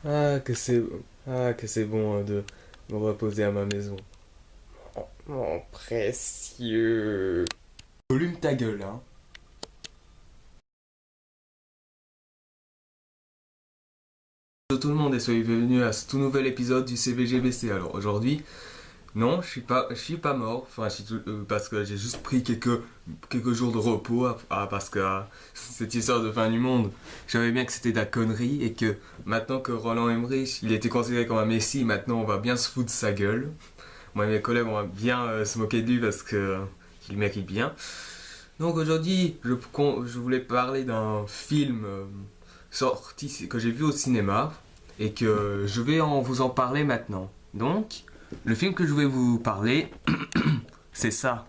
Ah, que c'est bon de me reposer à ma maison. Mon précieux. Volume ta gueule, hein. Bonjour tout le monde et soyez bienvenus à ce tout nouvel épisode du CVGBC. Alors aujourd'hui, non, je suis pas mort. Enfin, parce que j'ai juste pris quelques jours de repos parce que cette histoire de fin du monde, je savais bien que c'était de la connerie et que maintenant que Roland Emmerich, il était considéré comme un messie, maintenant on va bien se foutre de sa gueule. Moi et mes collègues, on va bien se moquer de lui parce que qu'il mérite bien. Donc aujourd'hui, je voulais parler d'un film sorti que j'ai vu au cinéma et que je vais vous en parler maintenant. Donc, le film que je vais vous parler, c'est ça.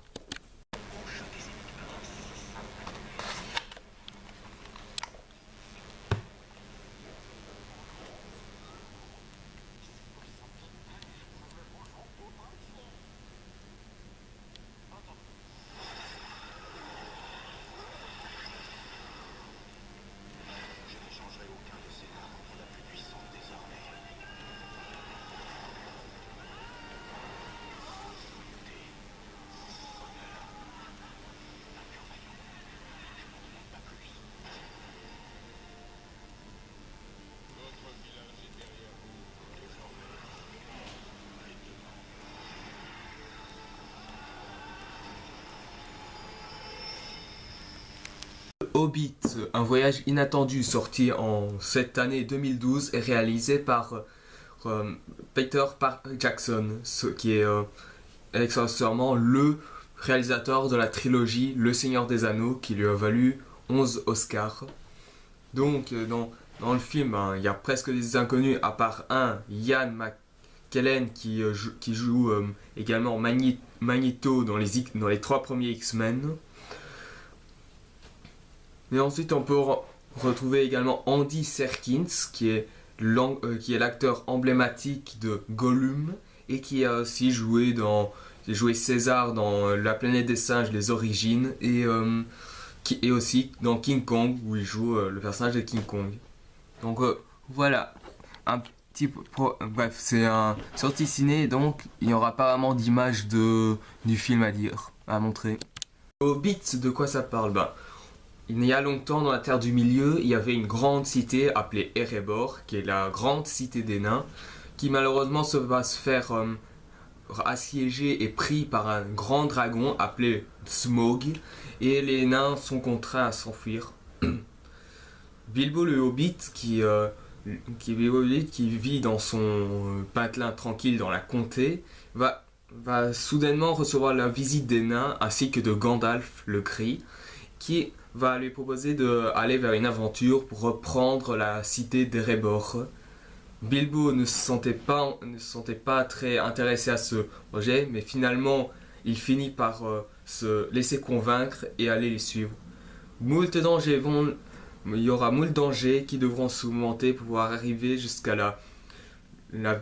Hobbit, un voyage inattendu sorti en cette année 2012 et réalisé par euh, Peter Jackson, qui est accessoirement le réalisateur de la trilogie Le Seigneur des Anneaux qui lui a valu 11 Oscars. Donc dans le film, hein, il y a presque des inconnus à part un, Ian McKellen qui joue également Magneto dans les trois premiers X-Men. Mais ensuite on peut retrouver également Andy Serkins qui est l'acteur emblématique de Gollum et qui a aussi joué César dans La planète des singes, les origines qui est aussi dans King Kong où il joue le personnage de King Kong. Donc voilà, un bref, c'est un sorti ciné donc il n'y aura pas vraiment d'image du film à montrer. Hobbit, de quoi ça parle? Il y a longtemps, dans la Terre du Milieu, il y avait une grande cité appelée Erebor, qui est la grande cité des nains, qui malheureusement va se faire assiégé et pris par un grand dragon appelé Smaug, et les nains sont contraints à s'enfuir. Bilbo le Hobbit, qui vit dans son patelin tranquille dans la comté, va soudainement recevoir la visite des nains ainsi que de Gandalf le Gris, qui va lui proposer d'aller vers une aventure pour reprendre la cité d'Erebor. Bilbo ne se sentait pas très intéressé à ce projet, mais finalement, il finit par se laisser convaincre et aller les suivre. Il y aura moult dangers qui devront surmonter pour pouvoir arriver jusqu'à la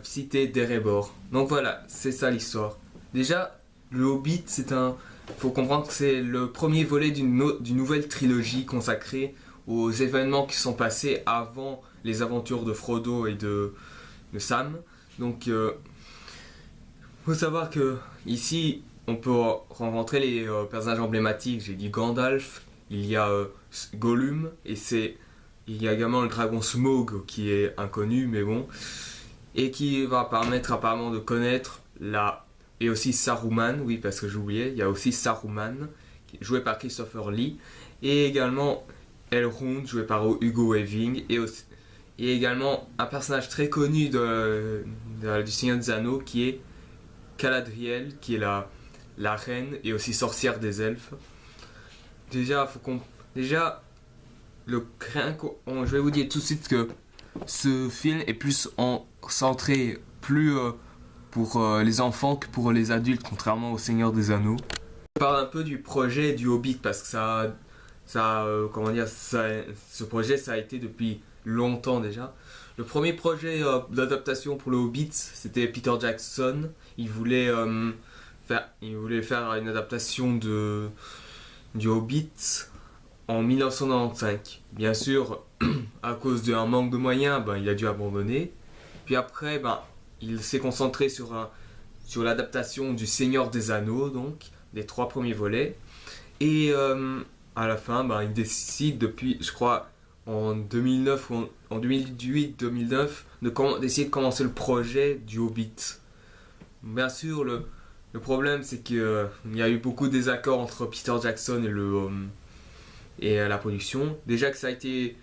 cité d'Erebor. Donc voilà, c'est ça l'histoire. Déjà, le Hobbit, faut comprendre que c'est le premier volet d'une nouvelle trilogie consacrée aux événements qui sont passés avant les aventures de Frodo et de Sam. Donc, faut savoir que ici, on peut rencontrer les personnages emblématiques. J'ai dit Gandalf, il y a Gollum, il y a également le dragon Smaug qui est inconnu, mais bon, et qui va permettre apparemment de connaître et aussi Saruman, oui, parce que j'oubliais, il y a aussi Saruman, joué par Christopher Lee, et également Elrond, joué par Hugo Weaving, et également un personnage très connu du Seigneur des Anneaux qui est Galadriel, qui est la reine et aussi sorcière des elfes. Déjà, déjà je vais vous dire tout de suite que ce film est centré plus pour les enfants que pour les adultes, contrairement au Seigneur des Anneaux. Je parle un peu du projet du Hobbit parce que comment dire, ce projet ça a été depuis longtemps déjà. Le premier projet d'adaptation pour le Hobbit, c'était Peter Jackson. Il voulait faire une adaptation du Hobbit en 1995. Bien sûr, à cause d'un manque de moyens, il a dû abandonner. Puis après, il s'est concentré sur l'adaptation du Seigneur des Anneaux, donc, des 3 premiers volets. Et à la fin, il décide depuis, je crois, en 2009 ou en 2008-2009, d'essayer de commencer le projet du Hobbit. Bien sûr, le problème, c'est qu'il y a eu beaucoup de désaccords entre Peter Jackson et la production. Déjà que ça a été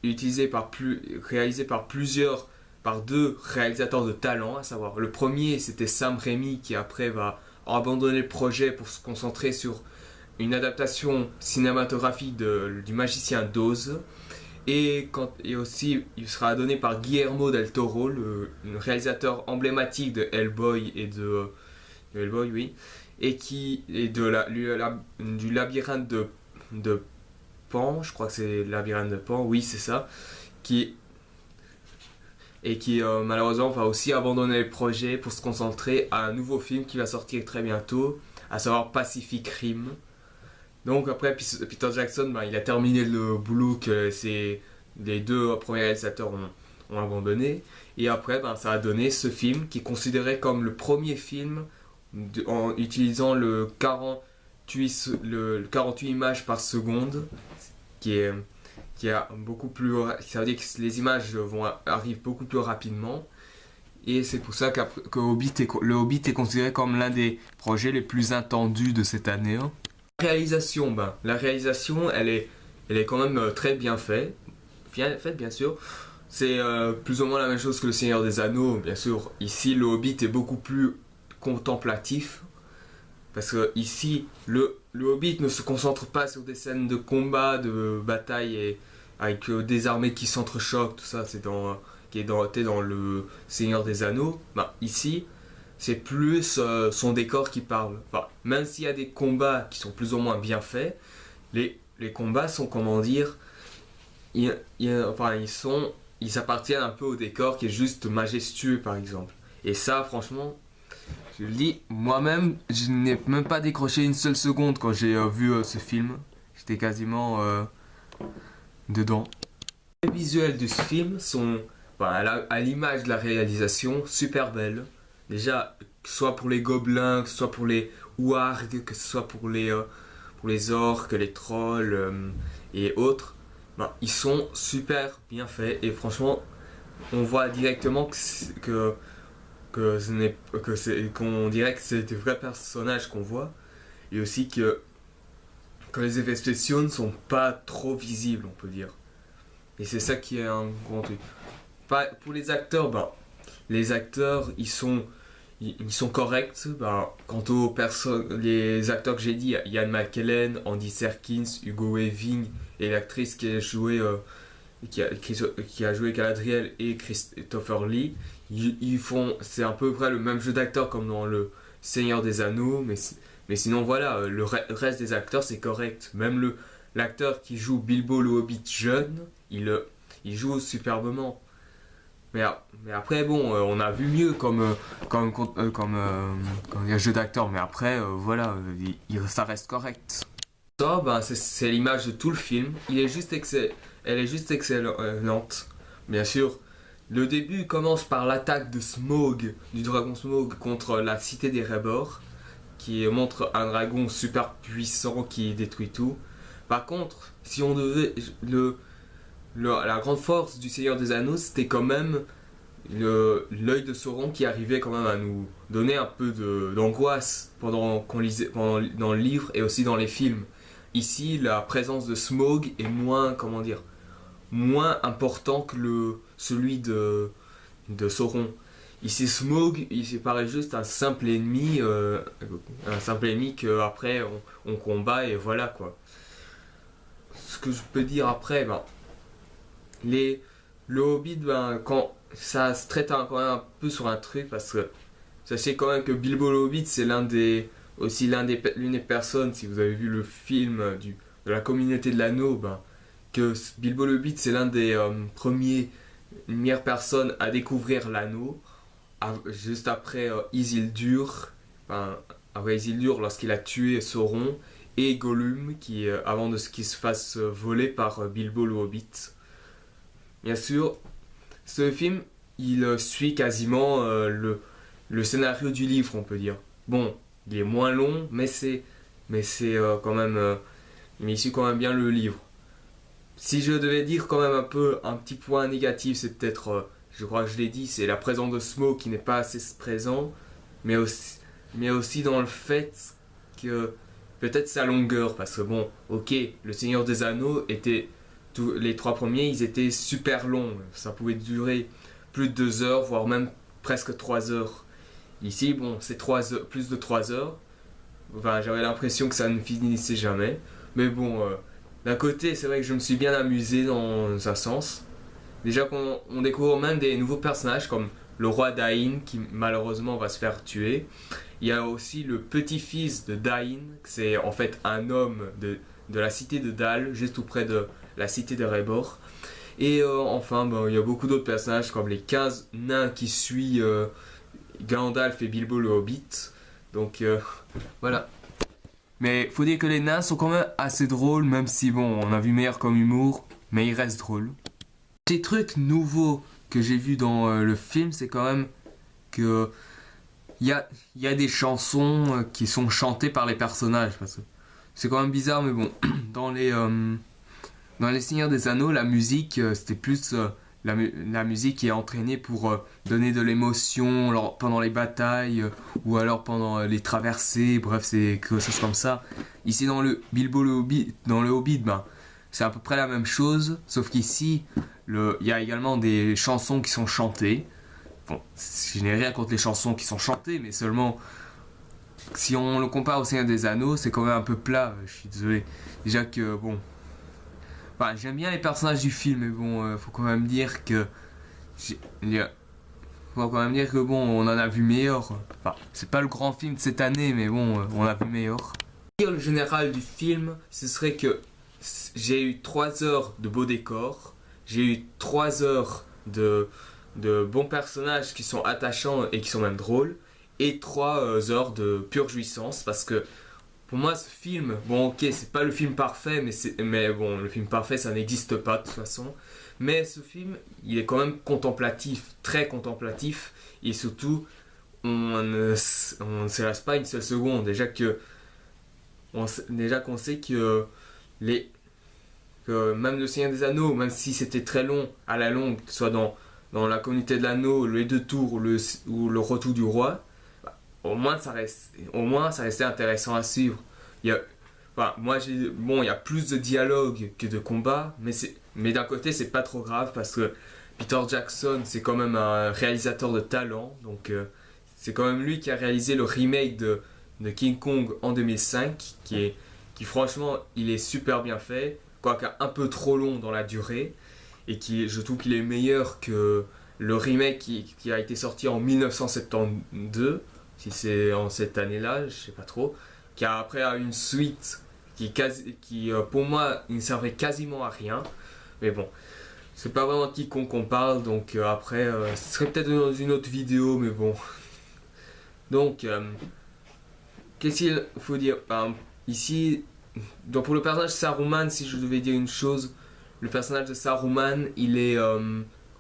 réalisé par 2 réalisateurs de talent, à savoir le premier c'était Sam Raimi qui après va abandonner le projet pour se concentrer sur une adaptation cinématographique du Magicien d'Oz, et aussi il sera donné par Guillermo del Toro, le réalisateur emblématique de Hellboy de Hellboy, oui, et du labyrinthe de Pan, je crois que c'est le labyrinthe de Pan, oui c'est ça, qui malheureusement va aussi abandonner le projet pour se concentrer à un nouveau film qui va sortir très bientôt, à savoir Pacific Rim. Donc après Peter Jackson, il a terminé le boulot que les 2 premiers réalisateurs ont abandonné, et après ça a donné ce film qui est considéré comme le premier film en utilisant le 48 images par seconde, qui a beaucoup plus, ça veut dire que les images arrivent beaucoup plus rapidement, et c'est pour ça que le Hobbit est considéré comme l'un des projets les plus attendus de cette année, hein. La réalisation, elle est quand même très bien faite, bien sûr. C'est plus ou moins la même chose que le Seigneur des Anneaux, bien sûr. Ici, le Hobbit est beaucoup plus contemplatif, parce que ici, le Hobbit ne se concentre pas sur des scènes de combat, de bataille, et avec des armées qui s'entrechoquent, tout ça, qui est dans le Seigneur des Anneaux. Ici, c'est plus son décor qui parle. Enfin, même s'il y a des combats qui sont plus ou moins bien faits, les combats sont, comment dire, ils appartiennent un peu au décor qui est juste majestueux, par exemple. Et ça, franchement, je le dis, moi-même, je n'ai même pas décroché une seule seconde quand j'ai vu ce film. J'étais quasiment dedans. Les visuels de ce film sont, à l'image de la réalisation, super belles. Déjà, que ce soit pour les gobelins, que ce soit pour les wargs, que ce soit pour les orques, les trolls et autres, ils sont super bien faits, et franchement, on voit directement qu'on dirait que c'est des vrais personnages qu'on voit, et aussi que les effets spéciaux ne sont pas trop visibles, on peut dire. Et c'est ça qui est un grand truc. Pour les acteurs, ils sont corrects. Quant les acteurs que j'ai dit, Ian McKellen, Andy Serkins, Hugo Weaving, et l'actrice qui a joué Galadriel, et Christopher Lee, c'est à peu près le même jeu d'acteur comme dans le Seigneur des Anneaux, mais sinon voilà, le reste des acteurs c'est correct. Même l'acteur qui joue Bilbo le Hobbit jeune, il joue superbement. Mais après, bon, on a vu mieux comme jeu d'acteur, mais après, voilà, ça reste correct. Ça, c'est l'image de tout le film. Elle est juste excellente. Bien sûr, le début commence par l'attaque de Smaug, du dragon Smaug, contre la cité des Rébors, qui montre un dragon super puissant qui détruit tout. Par contre, si on devait... la grande force du Seigneur des Anneaux, c'était quand même l'œil de Sauron, qui arrivait quand même à nous donner un peu d'angoisse pendant dans le livre et aussi dans les films. Ici, la présence de Smaug est moins, comment dire, moins important que celui de Sauron. Ici, Smaug, il paraît juste un simple ennemi qu'après on combat, et voilà quoi. Ce que je peux dire après, le Hobbit, quand ça se traite quand même un peu sur un truc, parce que sachez quand même que Bilbo le Hobbit, c'est l'une des personnes, si vous avez vu le film de la communauté de l'anneau, que Bilbo le Hobbit, c'est l'un des premières personnes à découvrir l'anneau, juste après Isildur, lorsqu'il a tué Sauron, et Gollum, avant qu'il se fasse voler par Bilbo le Hobbit. bien sûr, ce film, il suit quasiment le scénario du livre, on peut dire. Bon, il est moins long, mais c'est quand même, mais il suit quand même bien le livre. Si je devais dire quand même un petit point négatif, c'est peut-être, je crois que je l'ai dit, c'est la présence de Smoke qui n'est pas assez présent, mais aussi dans le fait que peut-être sa longueur, parce que bon, ok, le Seigneur des Anneaux était, les trois premiers, ils étaient super longs, ça pouvait durer plus de 2 heures, voire même presque 3 heures. Ici, bon, c'est 3 heures, plus de 3 heures. Enfin, j'avais l'impression que ça ne finissait jamais. Mais bon, d'un côté, c'est vrai que je me suis bien amusé dans un sens. Déjà qu'on découvre même des nouveaux personnages comme le roi Dain qui malheureusement va se faire tuer. Il y a aussi le petit-fils de Dain, c'est en fait un homme de la cité de Dal, juste tout près de la cité de Erebor. Et enfin, il y a beaucoup d'autres personnages comme les 15 nains qui suivent Gandalf et Bilbo le Hobbit. Donc voilà. Mais faut dire que les nains sont quand même assez drôles, même si bon, on a vu meilleur comme humour, mais ils restent drôles. Des trucs nouveaux que j'ai vus dans le film, c'est quand même que il y a des chansons qui sont chantées par les personnages. Parce que c'est quand même bizarre, mais bon, dans les Seigneurs des Anneaux, la musique, c'était plus la musique qui est entraînée pour donner de l'émotion pendant les batailles ou alors pendant les traversées, bref, c'est quelque chose comme ça. Ici, dans le Bilbo le Hobbit, dans le Hobbit, c'est à peu près la même chose, sauf qu'ici, il y a également des chansons qui sont chantées. Bon, je n'ai rien contre les chansons qui sont chantées, mais seulement si on le compare au Seigneur des Anneaux, c'est quand même un peu plat, je suis désolé. Déjà que, bon, enfin, j'aime bien les personnages du film, mais bon, faut quand même dire que bon, on en a vu meilleur. Enfin, c'est pas le grand film de cette année, mais bon, on a vu meilleur. Le général du film, ce serait que j'ai eu 3 heures de beaux décors, j'ai eu 3 heures de bons personnages qui sont attachants et qui sont même drôles, et 3 heures de pure jouissance, parce que pour moi, ce film, bon, ok, c'est pas le film parfait, mais bon, le film parfait, ça n'existe pas de toute façon. Mais ce film, il est quand même contemplatif, très contemplatif, et surtout, on ne se lasse pas une seule seconde. Déjà qu'on sait que même le Seigneur des Anneaux, même si c'était très long, à la longue, que ce soit dans la communauté de l'anneau, les deux tours ou le retour du roi, au moins ça restait intéressant à suivre. Il y a plus de dialogue que de combat, mais d'un côté c'est pas trop grave parce que Peter Jackson c'est quand même un réalisateur de talent, donc c'est quand même lui qui a réalisé le remake de King Kong en 2005, qui franchement il est super bien fait, quoique un peu trop long dans la durée, et je trouve qu'il est meilleur que le remake qui a été sorti en 1972. Si c'est en cette année-là, je sais pas trop, qui a après une suite qui pour moi il ne servait quasiment à rien, mais bon, c'est pas vraiment quiconque qu'on parle, donc après ce serait peut-être dans une autre vidéo, mais bon. Donc qu'est-ce qu'il faut dire ici, donc pour le personnage de Saruman, si je devais dire une chose, le personnage de Saruman, il est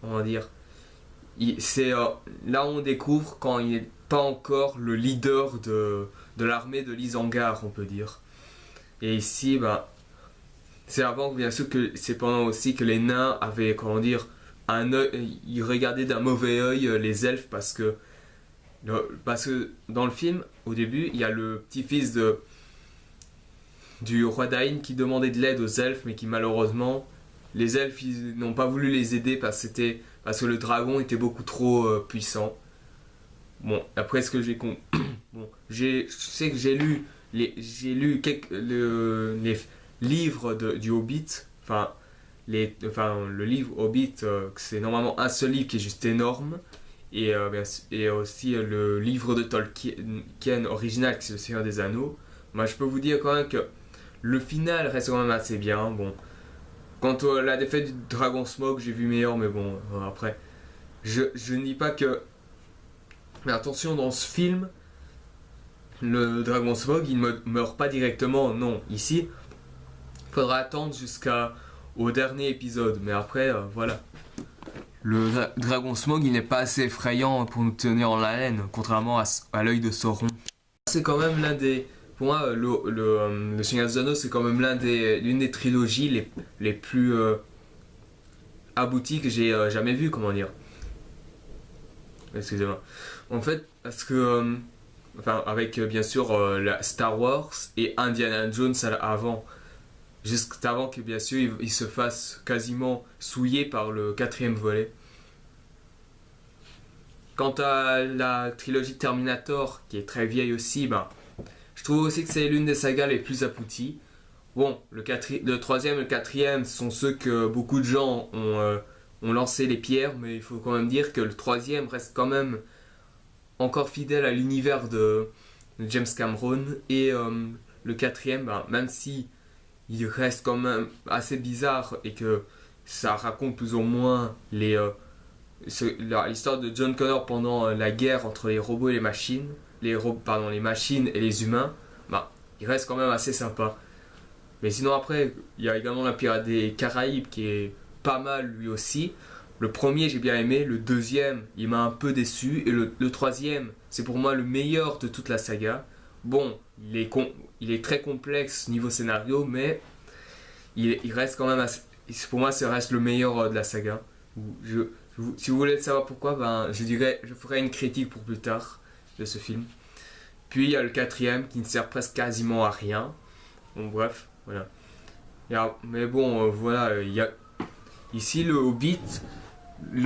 comment dire, c'est là où on découvre quand il n'est pas encore le leader de l'armée de l'Isengard, on peut dire. Et ici, c'est avant, bien sûr, que c'est pendant aussi que les nains avaient, comment dire, ils regardaient d'un mauvais œil les elfes parce que dans le film, au début, il y a le petit-fils du roi Dain qui demandait de l'aide aux elfes, mais qui malheureusement, les elfes, ils n'ont pas voulu les aider parce que le dragon était beaucoup trop puissant. Bon, après ce que j'ai bon, je sais que j'ai lu les livres du Hobbit, le livre Hobbit, c'est normalement un seul livre qui est juste énorme, et aussi le livre de Tolkien original qui est le Seigneur des Anneaux. Moi, je peux vous dire quand même que le final reste quand même assez bien. Bon, quant à la défaite du Dragon Smoke, j'ai vu meilleur, mais bon, après, je ne dis pas que. Mais attention, dans ce film, le Dragon Smoke, il ne meurt pas directement, non. Ici, il faudra attendre jusqu'au dernier épisode, mais après, voilà. le dragon Smaug, il n'est pas assez effrayant pour nous tenir en haleine, contrairement à l'œil de Sauron. C'est quand même l'un des... Pour moi, le Seigneur des Anneaux, c'est quand même l'une des trilogies les plus abouties que j'ai jamais vues, comment dire. Excusez-moi. En fait, parce que... enfin, avec bien sûr la Star Wars et Indiana Jones avant. Juste avant que bien sûr il se fasse quasiment souiller par le 4e volet. Quant à la trilogie Terminator, qui est très vieille aussi, ben, je trouve aussi que c'est l'une des sagas les plus abouties. Bon, le 3e et le 4e sont ceux que beaucoup de gens ont lancé les pierres, mais il faut quand même dire que le 3e reste quand même encore fidèle à l'univers de James Cameron. Et le 4e, ben, même si il reste quand même assez bizarre et que ça raconte plus ou moins l'histoire de John Connor pendant la guerre entre les robots et les machines, les machines et les humains, bah, il reste quand même assez sympa. Mais sinon après, il y a également la Pirate des Caraïbes qui est pas mal lui aussi. Le premier j'ai bien aimé, le deuxième il m'a un peu déçu et le troisième c'est pour moi le meilleur de toute la saga. Bon, il est très complexe niveau scénario, mais il reste quand même pour moi ça reste le meilleur de la saga. Si vous voulez savoir pourquoi, ben, je ferai une critique pour plus tard de ce film. Puis il y a le 4e qui ne sert presque quasiment à rien. Bon bref, voilà. Mais bon, voilà, ici le Hobbit,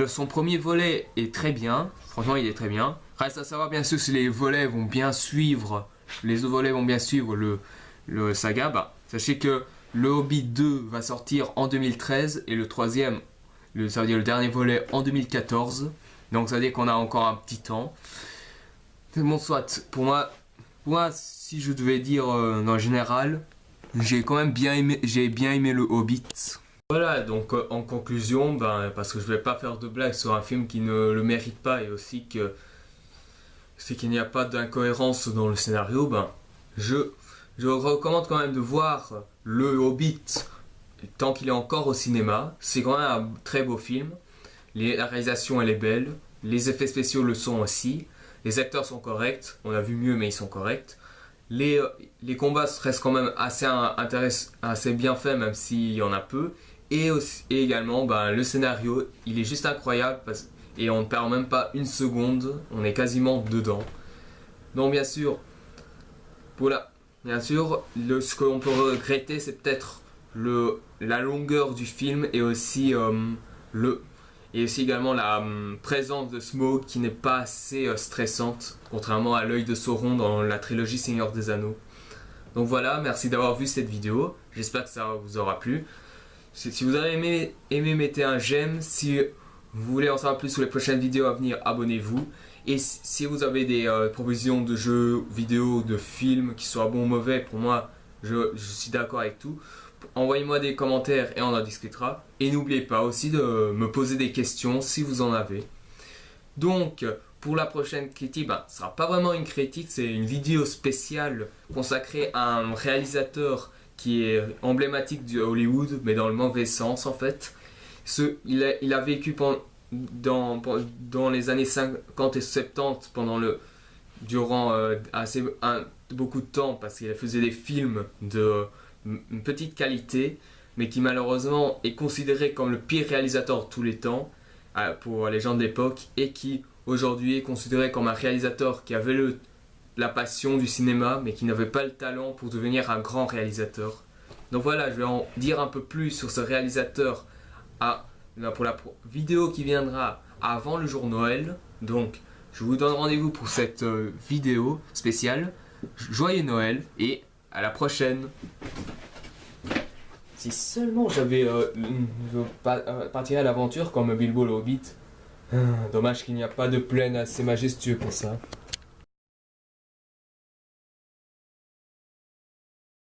son premier volet est très bien. Franchement, il est très bien. Reste à savoir bien sûr si les volets vont bien suivre. Les autres volets vont bien suivre le saga. Bah, sachez que le Hobbit 2 va sortir en 2013 et le 3e, ça veut dire le dernier volet, en 2014. Donc ça veut dire qu'on a encore un petit temps. Bon, soit, pour moi, si je devais dire en général, j'ai quand même bien aimé le Hobbit. Voilà, donc en conclusion, ben, parce que je vais pas faire de blagues sur un film qui ne le mérite pas et aussi que c'est qu'il n'y a pas d'incohérence dans le scénario, ben, je recommande quand même de voir le Hobbit tant qu'il est encore au cinéma. C'est quand même un très beau film. La réalisation elle est belle, les effets spéciaux le sont aussi, les acteurs sont corrects, on a vu mieux mais ils sont corrects. Les combats restent quand même assez bien faits même s'il y en a peu. Et également ben, le scénario il est juste incroyable et on ne perd même pas une seconde, on est quasiment dedans. Donc bien sûr, ce qu'on peut regretter c'est peut-être la longueur du film et aussi également la présence de Smaug qui n'est pas assez stressante, contrairement à l'œil de Sauron dans la trilogie Seigneur des Anneaux. Donc voilà, merci d'avoir vu cette vidéo, j'espère que ça vous aura plu. Si vous avez aimé, mettez un j'aime. Si vous voulez en savoir plus sur les prochaines vidéos à venir, abonnez-vous. Et si vous avez des propositions de jeux, vidéos, de films qui soient bons ou mauvais, pour moi, je suis d'accord avec tout. Envoyez-moi des commentaires et on en discutera. Et n'oubliez pas aussi de me poser des questions si vous en avez. Donc, pour la prochaine critique, ce ne sera pas vraiment une critique, c'est une vidéo spéciale consacrée à un réalisateur qui est emblématique du Hollywood, mais dans le mauvais sens en fait. Il a vécu dans les années 50 et 70 durant beaucoup de temps parce qu'il faisait des films de petite qualité, mais qui malheureusement est considéré comme le pire réalisateur de tous les temps pour les gens de l'époque et qui aujourd'hui est considéré comme un réalisateur qui avait la passion du cinéma mais qui n'avait pas le talent pour devenir un grand réalisateur. Donc voilà, je vais en dire un peu plus sur ce réalisateur pour la vidéo qui viendra avant le jour Noël. Donc je vous donne rendez-vous pour cette vidéo spéciale. Joyeux Noël et à la prochaine. Si seulement j'avais partir à l'aventure comme Bilbo le Hobbit. Dommage qu'il n'y a pas de plaine assez majestueux pour ça.